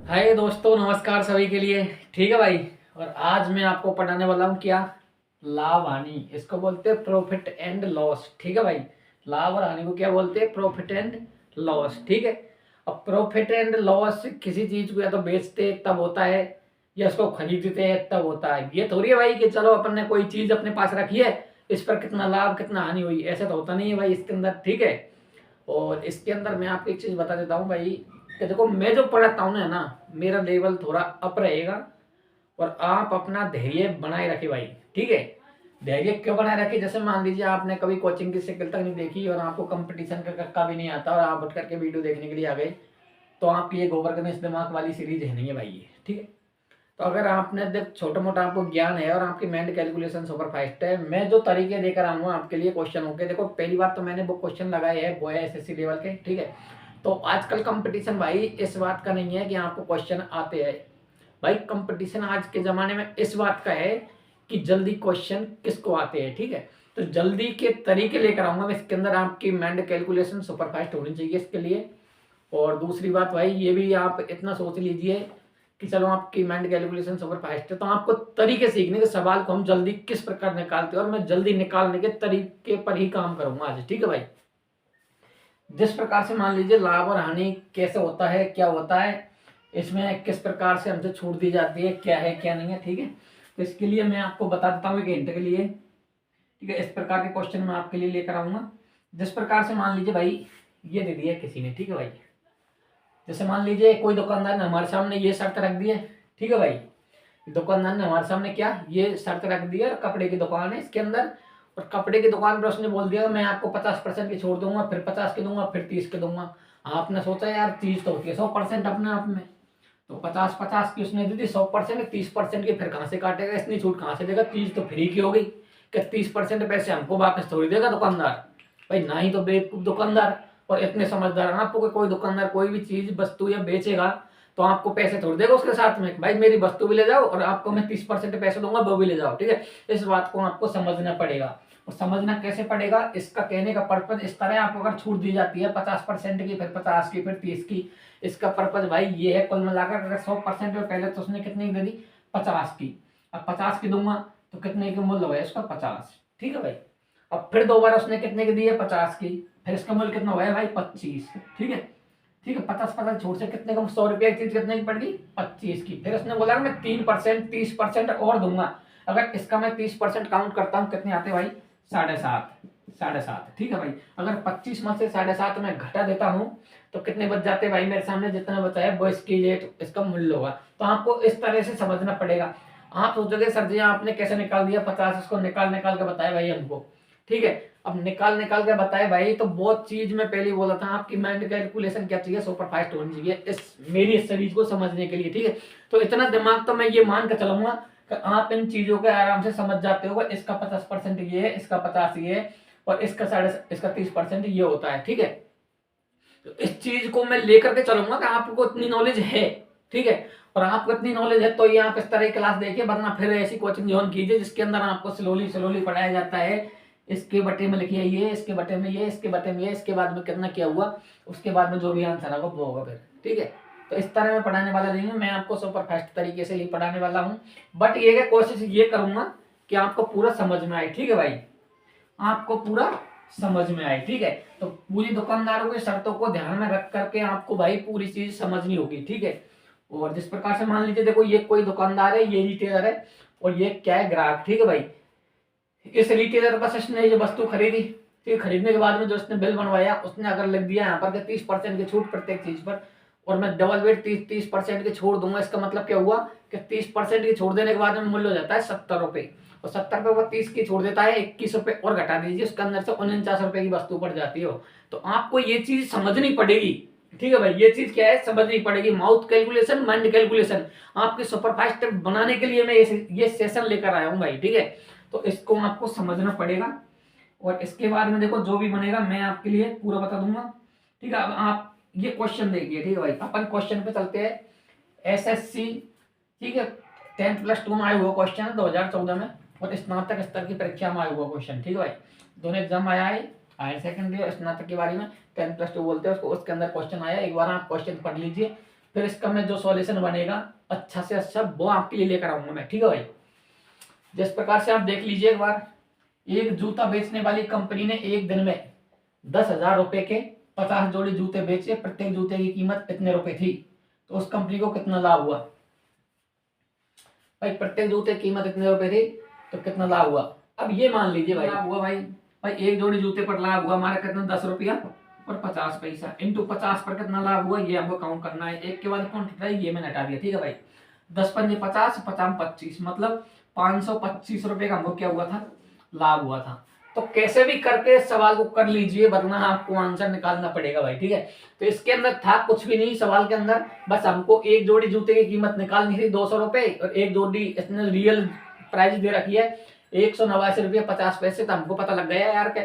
हाय दोस्तों, नमस्कार सभी के लिए। ठीक है भाई। और आज मैं आपको पढ़ाने वाला हूँ क्या, लाभ हानि। इसको बोलते हैं प्रॉफिट एंड लॉस। ठीक है भाई। लाभ और हानि को क्या बोलते हैं, प्रॉफिट एंड लॉस। ठीक है। अब प्रॉफिट एंड लॉस किसी चीज को या तो बेचते तब होता है या उसको खरीदते हैं तब होता है। ये थोड़ी है भाई कि चलो अपन ने कोई चीज अपने पास रखी है, इस पर कितना लाभ कितना हानि हुई, ऐसा तो होता नहीं है भाई इसके अंदर। ठीक है। और इसके अंदर मैं आपको एक चीज बता देता हूँ भाई कि देखो, मैं जो पढ़ाता हूँ ना, मेरा लेवल थोड़ा अप रहेगा। और आप अपना धैर्य बनाए रखे भाई। ठीक है। धैर्य क्यों बनाए रखे, जैसे मान लीजिए आपने कभी कोचिंग की शक्ल तक नहीं देखी और आपको कंपटीशन का कक्का भी नहीं आता और आप उठ करके वीडियो देखने के लिए आ गए, तो आपकी ये गोबर गणेश दिमाग वाली सीरीज है नहीं है भाई ये। ठीक है। तो अगर आपने देख छोटा मोटा आपको ज्ञान है और आपकी माइंड कैलकुलेशन सुपर फास्ट है, मैं जो तरीके देकर आऊंगा आपके लिए क्वेश्चन होके, देखो पहली बात तो मैंने वो क्वेश्चन लगाए हैं वो है एसएससी लेवल के। ठीक है। तो आजकल कंपटीशन भाई इस बात का नहीं है कि आपको क्वेश्चन आते हैं। भाई कंपटीशन आज के जमाने में इस बात का है कि जल्दी क्वेश्चन किसको आते हैं। ठीक है। तो जल्दी के तरीके लेकर आऊंगा मैं, इसके अंदर आपकी माइंड कैलकुलेशन सुपर फास्ट होनी चाहिए इसके लिए। और दूसरी बात भाई ये भी आप इतना सोच लीजिए कि चलो आपकी माइंड कैलकुलेशन सुपर फास्ट है, तो आपको तरीके सीखने के सवाल को हम जल्दी किस प्रकार निकालते हैं और मैं जल्दी निकालने के तरीके पर ही काम करूंगा आज। ठीक है भाई। जिस प्रकार से मान लीजिए लाभ और हानि कैसे होता है, क्या होता है, इसमें किस प्रकार से हमसे छूट दी जाती है, क्या है क्या नहीं है। ठीक है। तो इसके लिए मैं आपको बता देता हूँ एक हिंट के लिए। ठीक है। इस प्रकार के क्वेश्चन मैं आपके लिए लेकर आऊंगा। जिस प्रकार से मान लीजिए भाई ये दे दिया किसी ने। ठीक है भाई। जैसे मान लीजिए कोई दुकानदार ने हमारे सामने ये शर्त रख दी है। ठीक है भाई। दुकानदार ने हमारे सामने क्या ये शर्त रख दी है, कपड़े की दुकान है इसके अंदर। और कपड़े की दुकान पर उसने बोल दिया मैं आपको 50% की छोड़ दूंगा, फिर 50 की दूंगा, फिर 30 की दूंगा। आपने सोचा यार चीज तो होती है 100% अपने आप में, तो 50-50 की उसने दी थी, 100% 30% की फिर कहाँ से काटेगा, इतनी छूट कहाँ से देगा, चीज तो फ्री की हो गई। क्या 30% पैसे हमको वापस थोड़ी देगा दुकानदार। भाई ना ही तो बेवकूफ दुकानदार और इतने समझदार है ना आपको, कोई दुकानदार कोई भी चीज वस्तु या बेचेगा तो आपको पैसे थोड़ी देगा उसके साथ में, भाई मेरी वस्तु भी ले जाओ और आपको मैं 30% पैसे दूंगा वो भी ले जाओ। ठीक है। इस बात को आपको समझना पड़ेगा। और समझना कैसे पड़ेगा, इसका कहने का पर्पज इस तरह, आपको अगर छूट दी जाती है 50% की, फिर 50 की, फिर 30 की, इसका पर्पज भाई ये है कुल मिलाकर, अगर 100% में पहले तो उसने कितनी दे दी, 50 की। अब 50 की दूंगा तो कितने की मूल्य हुआ इसका, 50। ठीक है भाई। अब फिर दोबारा उसने कितने की दी है, 50 की, फिर इसका मूल्य कितना हुआ है भाई, 25। ठीक है। ठीक है। 50% छूट से कितने का, 100 रुपये की चीज कितने की पड़ गई, 25 की। फिर उसने बोला मैं 3% 30% और दूंगा। अगर इसका मैं 30% काउंट करता हूँ कितने आते भाई, 7.5। 7.5। ठीक है भाई। अगर 25 में से 7.5 में घटा देता हूँ तो कितने बच जाते भाई मेरे सामने, जितना बचा है वो इसकी रेट इसका मूल्य होगा। तो आपको इस तरह से समझना पड़ेगा। आप सोचोगे सर जी आपने कैसे निकाल दिया 50, इसको निकाल निकाल के बताया भाई हमको। ठीक है। अब निकाल निकाल के बताए भाई, तो बहुत चीज में पहले बोला था, आपकी माइंड कैलकुलेशन क्या चाहिए, सुपर फास्ट होनी चाहिए इस सीरीज को समझने के लिए। ठीक है। तो इतना दिमाग तो मैं ये मान कर चलूंगा कि आप इन चीजों को आराम से समझ जाते हो। इसका 50% ये है, इसका 50 ये है, और इसका 30% ये होता है। ठीक है। तो इस चीज को मैं लेकर के चलूंगा कि आपको इतनी नॉलेज है। ठीक है। और आपको इतनी नॉलेज है तो ये आप इस तरह की क्लास देखिए, वरना फिर ऐसी कोचिंग ज्वाइन कीजिए जिसके अंदर आपको स्लोली स्लोली पढ़ाया जाता है। इसके बटे में लिखिए ये, इसके बटे में ये, इसके बटे में ये, इसके बाद में कितना क्या हुआ, उसके बाद में जो भी आंसर होगा वो होगा फिर। ठीक है। तो इस तरह मैं पढ़ाने वाला नहीं हूँ, मैं आपको सुपर फास्ट तरीके से ही पढ़ाने वाला हूँ। बट ये कोशिश ये करूंगा कि आपको पूरा समझ में आए। ठीक है भाई। आपको पूरा समझ में आए। ठीक है। तो पूरी दुकानदारों की शर्तों को ध्यान में रख करके आपको भाई पूरी चीज समझनी होगी। ठीक है। और जिस प्रकार से मान लीजिए देखो, ये कोई दुकानदार है, ये रिटेलर है, और ये क्या है, ग्राहक। ठीक है भाई। इस रिटेलर पास इसने ये वस्तु खरीदी, ठीक, खरीदने के बाद में जो उसने बिल बनवाया उसने अगर लिख दिया यहाँ पर 30% की छूट प्रत्येक चीज पर, और मैं डबल वेट 30% की छोड़ दूंगा, इसका मतलब क्या हुआ कि 30% की छोड़ देने के बाद में मूल्य हो जाता है 70 रुपए, और 70 रुपए को 30 की छोड़ देता है 21 रुपए और घटा दीजिए, उसके अंदर से 49 रुपए की वस्तु पड़ जाती हो। तो आपको ये चीज समझनी पड़ेगी। ठीक है भाई। ये चीज क्या है, समझनी पड़ेगी। माउथ कैलकुलेशन, माइंड कैलकुलेशन आपके सुपरफास्ट बनाने के लिए मैं ये सेशन लेकर आया हूँ भाई। ठीक है। तो इसको आपको समझना पड़ेगा। और इसके बाद में देखो जो भी बनेगा मैं आपके लिए पूरा बता दूंगा। ठीक है। अब आप ये क्वेश्चन देखिए। ठीक है भाई। अपन क्वेश्चन पे चलते हैं। एसएससी, ठीक है, 10+2 में आया हुआ क्वेश्चन है 2014 में, और स्नातक स्तर की परीक्षा में आया हुआ क्वेश्चन। ठीक है भाई। दोनों एग्जाम आया है, हायर सेकेंडरी और स्नातक के बारे में 10+2 बोलते हैं उसको, उसके अंदर क्वेश्चन आया। एक बार आप क्वेश्चन पढ़ लीजिए फिर इसका मैं जो सॉल्यूशन बनेगा अच्छा से अच्छा वो आपके लिए लेकर आऊंगा मैं, ठीक है भाई। जिस प्रकार से आप देख लीजिए एक बार, एक जूता बेचने वाली कंपनी ने एक दिन में 10,000 रुपए के 50 जोड़ी जूते बेचे, प्रत्येक जूते की कीमत इतने रुपए थी, तो उस कंपनी को कितना लाभ हुआ भाई? प्रत्येक जूते की कीमत इतने रुपए थी तो कितना लाभ हुआ? अब ये मान लीजिए भाई लाभ हुआ भाई, एक जोड़ी जूते पर लाभ हुआ हमारा कितना, 10 रुपया और 50 पैसा इंटू 50 पर कितना लाभ हुआ, ये हमको काउंट करना है। एक के बाद कौन हटा ये मैंने हटा दिया, ठीक है भाई। 10 पंजे 50, 50 25, मतलब 525 रुपए का हमको क्या हुआ था, लाभ हुआ था। तो कैसे भी करके सवाल को कर लीजिए, वरना आपको आंसर निकालना पड़ेगा भाई, ठीक है। तो इसके अंदर था कुछ भी नहीं सवाल के अंदर, बस हमको एक जोड़ी जूते की कीमत निकालनी थी 200 रुपए, और एक जोड़ी इसने रियल प्राइस दे रखी है 189 रुपये 50 पैसे। तो हमको पता लग गया यार के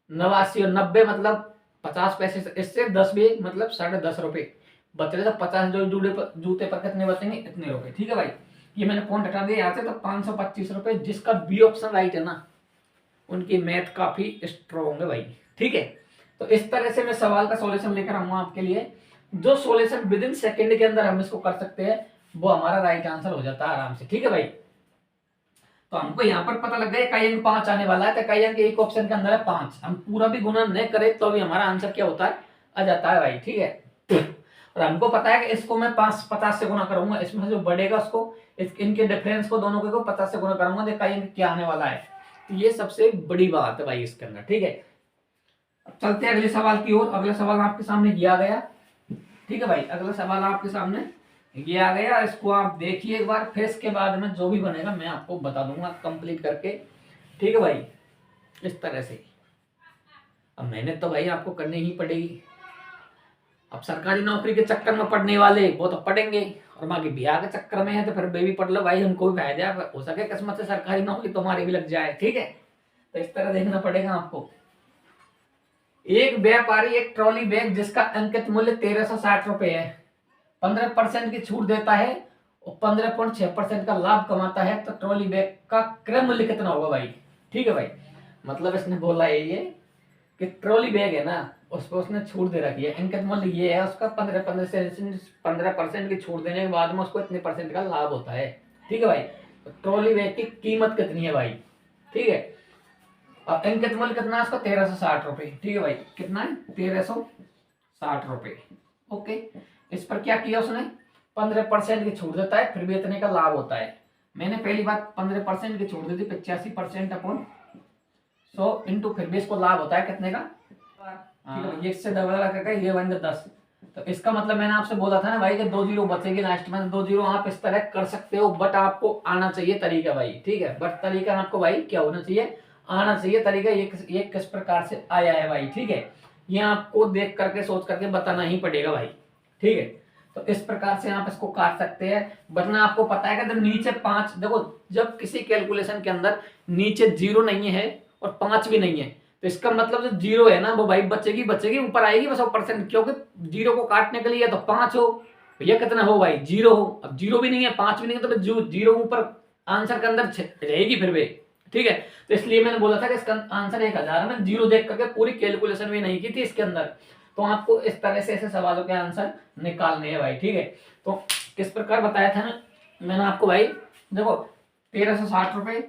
89 और 90 मतलब 50 पैसे, इससे 10 भी मतलब 10.5 रुपए बच रहे। तो 50 जो जूते पर कितने बचेंगे, इतने रुपए, ठीक है भाई। ये मैंने पॉइंट हटा दिया यहाँ से। तो 525 रुपए, जिसका बी ऑप्शन राइट है ना, उनकी मैथ काफी स्ट्रॉन्ग है भाई, ठीक है। तो इस तरह से मैं सवाल का सॉल्यूशन लेकर आऊंगा आपके लिए, जो सॉल्यूशन विद इन सेकंड के अंदर हम इसको कर सकते हैं, वो हमारा राइट आंसर हो जाता है आराम से, ठीक है भाई। तो हमको यहाँ पर पता लग गया कई अंक 5 आने वाला है, तो कई अंक एक ऑप्शन के अंदर है 5, हम पूरा भी गुना नहीं करें तो भी हमारा आंसर क्या होता है, आ जाता है भाई, ठीक है। और हमको पता है कि इसको मैं 50 से गुना करूंगा, इसमें से जो बढ़ेगा उसको, इनके डिफरेंस को दोनों को 50 से गुना करूंगा, तो कई अंक क्या आने वाला है। तो ये सबसे बड़ी बात है भाई इसके अंदर, ठीक है। अब चलते हैं अगले सवाल की ओर। अगला सवाल आपके सामने ये आ गया, ठीक है भाई। अगला सवाल आपके सामने ये आ गया, इसको आप देखिए एक बार, फिर इसके बाद में जो भी बनेगा मैं आपको बता दूंगा कंप्लीट करके, ठीक है भाई। इस तरह से अब मेहनत तो भाई आपको करनी ही पड़ेगी। अब सरकारी नौकरी के चक्कर में पढ़ने वाले वो तो पढ़ेंगे, और बाकी ब्याह के चक्कर में है तो फिर बेबी पढ़ लो भाई, हमको भी फायदा है, हो सके किस्मत से सरकारी नौकरी तुम्हारी भी लग जाए, ठीक है। तो इस तरह देखना पड़ेगा आपको। एक व्यापारी एक ट्रॉली बैग जिसका अंकित मूल्य 1360 रुपए है 15% की छूट देता है और 15.6% का लाभ कमाता है, तो ट्रॉली बैग का क्रय मूल्य कितना होगा भाई, ठीक है भाई। मतलब इसने बोला है ये कि ट्रॉली बैग है ना, उस पर उसने छूट दे रखी है, अंकित मूल्य ये है उसका 15% की छूट देने के बाद में उसको इतने परसेंट का लाभ होता है, ठीक है भाई। तो ट्रॉली बैग की कीमत कितनी है भाई, ठीक है। और अंकित मूल्य कितना है उसका 1360 रुपए, ठीक है भाई। कितना है 1360 रुपए, ओके। इस पर क्या किया उसने, 15% की छूट देता है, फिर भी इतने का लाभ होता है। मैंने पहली बात 15% की छूट दी थी, 85% अपॉन 100 इंटू, फिर भी इसको लाभ होता है कितने का, ठीक है। ये इससे डबल करके ये बन गया 10। तो इसका मतलब मैंने आपसे बोला था ना भाई कि 2 जीरो बचेगी लास्ट में, 2 जीरो आप इस तरह कर सकते हो, बट आपको आना चाहिए तरीका भाई, ठीक है। बट तरीका आपको भाई क्या होना चाहिए, आना चाहिए तरीका। ये किस प्रकार से आया है भाई, ठीक है। ये आपको देख करके सोच करके बताना ही पड़ेगा भाई, ठीक है। तो इस प्रकार से आप इसको काट सकते हैं, वरना आपको पता है कि जब नीचे 5, देखो जब किसी कैलकुलेशन के अंदर नीचे 0 नहीं है और 5 भी नहीं है, तो इसका मतलब जो 0 है ना वो भाई बचेगी बचेगी, ऊपर आएगी बस 100%, क्योंकि 0 को काटने के लिए तो 5 हो, भैया कितना हो भाई 0 हो। अब 0 भी नहीं है 5 भी नहीं है, तो 0 ऊपर आंसर के अंदर रहेगी फिर भी, ठीक है। तो इसलिए मैंने बोला था कि इसका आंसर 1000 है। मैंने 0 देख करके पूरी कैलकुलेशन भी नहीं की थी इसके अंदर। तो आपको इस तरह से ऐसे सवालों के आंसर निकालने हैं भाई, ठीक है। तो किस प्रकार बताया था ना मैंने आपको भाई, देखो 1360 रुपए,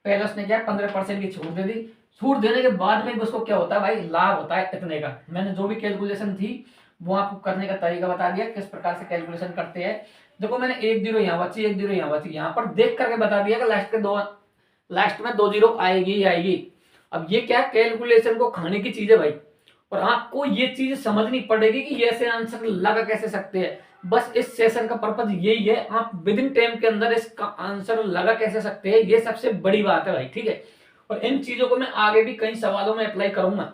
पहले उसने क्या 15% की छूट दे दी, छूट देने के बाद में उसको क्या होता है भाई, लाभ होता है इतने का। मैंने जो भी कैलकुलेशन थी वो आपको करने का तरीका बता दिया, किस प्रकार से कैलकुलेशन करते हैं। देखो मैंने 1 जीरो यहाँ बची, 1 जीरो यहाँ बची, यहाँ पर देख करके बता दिया कि लास्ट में 2 जीरो आएगी ही आएगी। अब ये क्या कैलकुलेशन को खाने की चीज है भाई, और आपको ये चीज समझनी पड़ेगी कि ये ऐसे आंसर लगा कैसे सकते हैं। बस इस सेशन का पर्पज यही है, आप विद इन टाइम के अंदर इसका आंसर लगा कैसे सकते हैं, ये सबसे बड़ी बात है भाई, ठीक है। और इन चीजों को मैं आगे भी कई सवालों में अप्लाई करूंगा।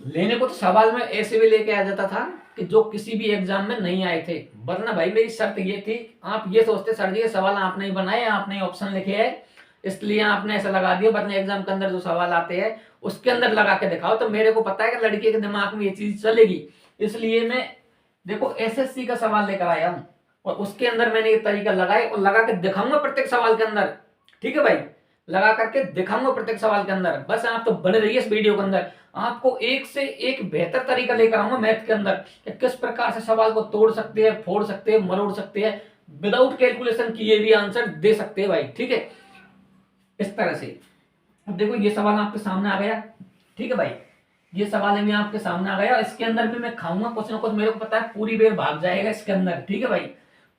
लेने को तो सवाल में ऐसे भी लेके आ जाता था कि जो किसी भी एग्जाम में नहीं आए थे, वरना भाई मेरी शर्त ये थी, आप ये सोचते सर जी सवाल आपने ही बनाए, आपने ऑप्शन लिखे है इसलिए आपने ऐसा लगा दिया, वरना एग्जाम के अंदर जो सवाल आते हैं उसके अंदर लगा के दिखाओ। तो मेरे को पता है कि लड़के के दिमाग में ये चीज चलेगी, इसलिए मैं देखो एसएससी का सवाल लेकर आया हूं और उसके अंदर मैंने ये तरीका लगाए और लगा के दिखाऊंगा प्रत्येक सवाल के अंदर, ठीक है भाई। लगा करके दिखाऊंगा प्रत्येक सवाल के अंदर। बस आप तो बने रहिए इस वीडियो के अंदर, आपको एक से एक बेहतर तरीका लेकर आऊंगा मैथ के अंदर कि किस प्रकार से सवाल को तोड़ सकते हैं, फोड़ सकते हैं, मरोड़ सकते हैं, विदाउट कैलकुलेशन किए भी आंसर दे सकते हैं भाई। ठीक है, इस तरह से। अब देखो ये सवाल आपके सामने आ गया। ठीक है भाई, ये सवाल है आपके सामने आ गया। इसके अंदर भी मैं खाऊंगा कुछ ना कुछ, मेरे को पता है पूरी बेर भाग जाएगा इसके अंदर। ठीक है भाई,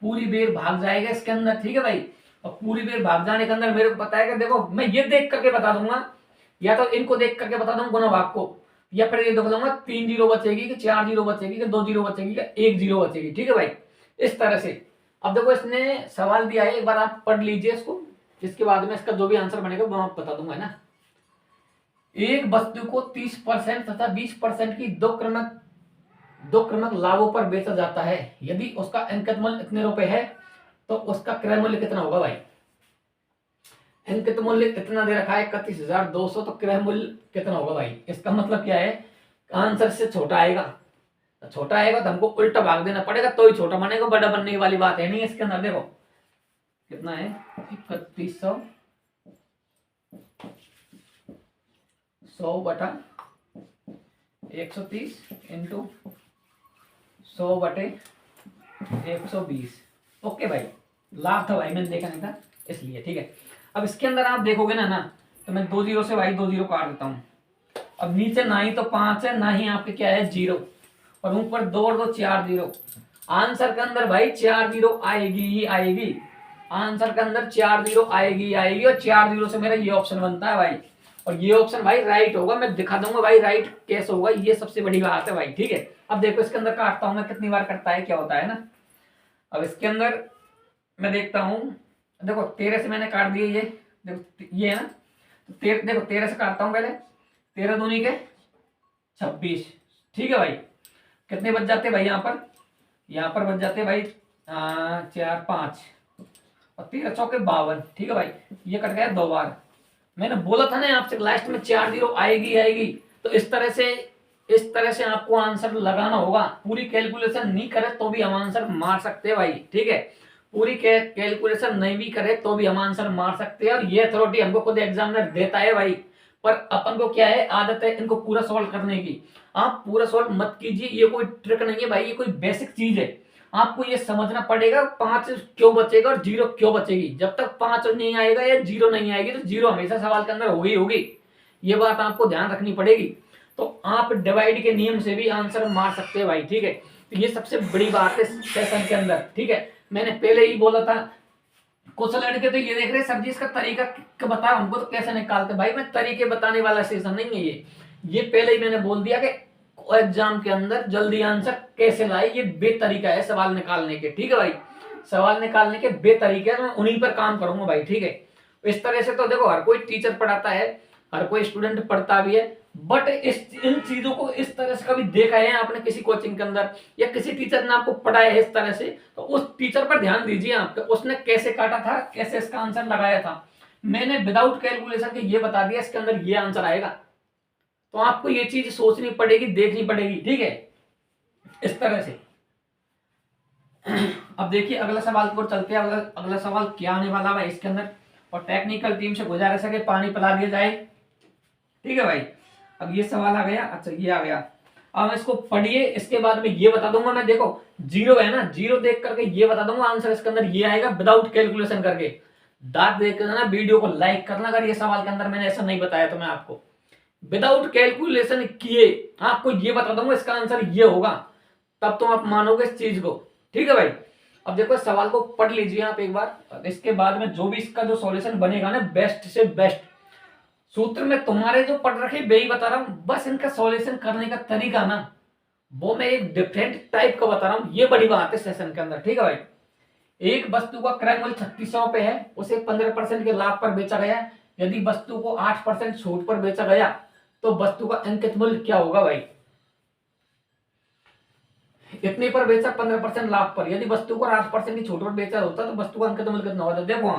पूरी बेर भाग जाएगा इसके अंदर। ठीक है भाई, और पूरी बेर भाग जाने के अंदर मेरे को पता है कि देखो मैं ये देख करके बता दूंगा, या तो इनको देख करके बता दूंगा गुना भाग को, या फिर ये देख लूंगा 3 जीरो बचेगी कि 4 जीरो बचेगी कि 2 जीरो बचेगी कि 1 जीरो बचेगी। ठीक है भाई, इस तरह से। अब देखो इसने सवाल दिया है, एक बार आप पढ़ लीजिए इसको, इसके बाद में इसका जो भी आंसर बनेगा वो आप बता दूंगा, है ना। एक वस्तु को 30% तथा 20% की दो क्रमक लाभों पर बेचा जाता है। यदि उसका अंकित मूल्य इतने रुपए है तो उसका क्रय मूल्य कितना होगा भाई। अंकित मूल्य इतना दे रखा है 31,200, तो क्रय मूल्य कितना होगा भाई। इसका मतलब क्या है, आंसर से छोटा आएगा, छोटा आएगा तो हमको उल्टा भाग देना पड़ेगा, तो ही छोटा बनेगा, बड़ा बनने वाली बात है नहीं। इसके अंदर देखो कितना है, 3100 100 बटा 130 इंटू 100 बटे 120। ओके भाई, लाभ था भाई, मैंने देखा नहीं था इसलिए। ठीक है, अब इसके अंदर आप देखोगे ना तो मैं 2 जीरो से भाई 2 जीरो काट देता हूं। अब नीचे ना ही तो 5 है, ना ही आपके क्या है 0, और ऊपर 2 और 2 4 जीरो। आंसर के अंदर भाई 4 जीरो आएगी ही आएगी, आंसर के अंदर 4 जीरो आएगी आएगी, और 4 जीरो से मेरा ये ऑप्शन बनता है भाई, और ये ऑप्शन भाई राइट होगा। मैं दिखा दूंगा भाई राइट कैसे होगा, ये सबसे बड़ी बात है भाई। ठीक है, अब देखो इसके अंदर काटता हूं मैं, कितनी बार करता है क्या होता है ना। अब इसके अंदर मैं देखता हूं, देखो 13 से मैंने काट दिए, ये देखो ये है ना, तो देखो 13 से काटता हूं पहले, 13 दूनी के 26। ठीक है भाई, कितने बच जाते भाई यहाँ पर बच जाते भाई 4 5 और 13 चौके 52। ठीक है भाई, ये कट गया 2 बार। मैंने बोला था ना आपसे लास्ट में 4 जीरो आएगी आएगी, तो इस तरह से आपको आंसर लगाना होगा। पूरी कैलकुलेशन नहीं करे तो भी हम आंसर मार सकते हैं भाई। ठीक है, पूरी कैलकुलेशन नहीं भी करे तो भी हम आंसर मार सकते हैं, और ये अथॉरिटी हमको खुद एग्जामिनर देता है भाई। पर अपन को क्या है, आदत है इनको पूरा सॉल्व करने की। आप पूरा सॉल्व मत कीजिए, ये कोई ट्रिक नहीं है भाई, ये कोई बेसिक चीज है। आपको ये समझना पड़ेगा 5 क्यों बचेगा और 0 क्यों बचेगी। जब तक 5 नहीं आएगा या 0 नहीं आएगी तो 0 हमेशा सवाल के अंदर होगी होगी, ये बात आपको ध्यान रखनी पड़ेगी। तो आप डिवाइड के नियम से भी आंसर मार सकते हैं भाई। ठीक है, तो ये सबसे बड़ी बात है सेशन के अंदर। ठीक है, मैंने पहले ही बोला था, कुछ लड़के तो ये देख रहे सर जी इसका तरीका बता हमको तो कैसे निकालते। भाई मैं तरीके बताने वाला सेशन नहीं है ये पहले ही मैंने बोल दिया कि एग्जाम के अंदर जल्दी आंसर कैसे लाए, ये बेतरीका है सवाल निकालने के। ठीक है भाई, सवाल निकालने के बेतरीके है, तो मैं उन्हीं पर काम करूंगा भाई। ठीक है, इस तरह से तो देखो हर कोई टीचर पढ़ाता है, हर कोई स्टूडेंट पढ़ता भी है, बट इन चीजों को इस तरह से कभी देखा है आपने किसी कोचिंग के अंदर, या किसी टीचर ने आपको पढ़ाया है इस तरह से, तो उस टीचर पर ध्यान दीजिए आपके, उसने कैसे काटा था, कैसे इसका आंसर लगाया था। मैंने विदाउट कैलकुलेशन के ये बता दिया इसके अंदर ये आंसर आएगा, तो आपको ये चीज सोचनी पड़ेगी, देखनी पड़ेगी। ठीक है, इस तरह से। अब देखिए अगला सवाल की ओर चलते हैं। अगला सवाल क्या आने वाला है इसके अंदर, और टेक्निकल टीम से गुजारिश है कि पानी पिला दिया जाए। ठीक है भाई, अब ये सवाल आ गया, अच्छा ये आ गया। अब इसको पढ़िए, इसके बाद में ये बता दूंगा मैं। देखो 0 है ना, 0 देख करके ये बता दूंगा आंसर इसके अंदर ये आएगा विदाउट कैलकुलेशन करके। दांत देख कर ना वीडियो को लाइक करना, अगर ये सवाल के अंदर मैंने ऐसा नहीं बताया तो मैं आपको विदाउट कैलकुलेशन किए आपको ये बता दूंगा इसका आंसर ये होगा, तब तो आप मानोगे इस चीज को। ठीक है भाई, अब देखो सवाल को पढ़ लीजिए आप एक बार, इसके बाद में जो भी इसका जो सॉल्यूशन बनेगा ना, बेस्ट से बेस्ट सूत्र में तुम्हारे जो पढ़ रखे वही बता रहा हूं, बस इनका सॉल्यूशन करने का तरीका ना वो मैं एक डिफरेंट टाइप का बता रहा हूं, ये बड़ी बात है सेशन के अंदर। ठीक है भाई, एक वस्तु का क्रय मूल्य 3600 रुपए है, उसे 15% के लाभ पर बेचा गया। यदि वस्तु को 8% छूट पर बेचा गया तो वस्तु का अंकित मूल्य क्या होगा भाई। इतने पर बेचा 15% लाभ पर, यदि वस्तु को 8% की छूट पर बेचा होता तो वस्तु का अंकित मूल्य कितना होता। देखो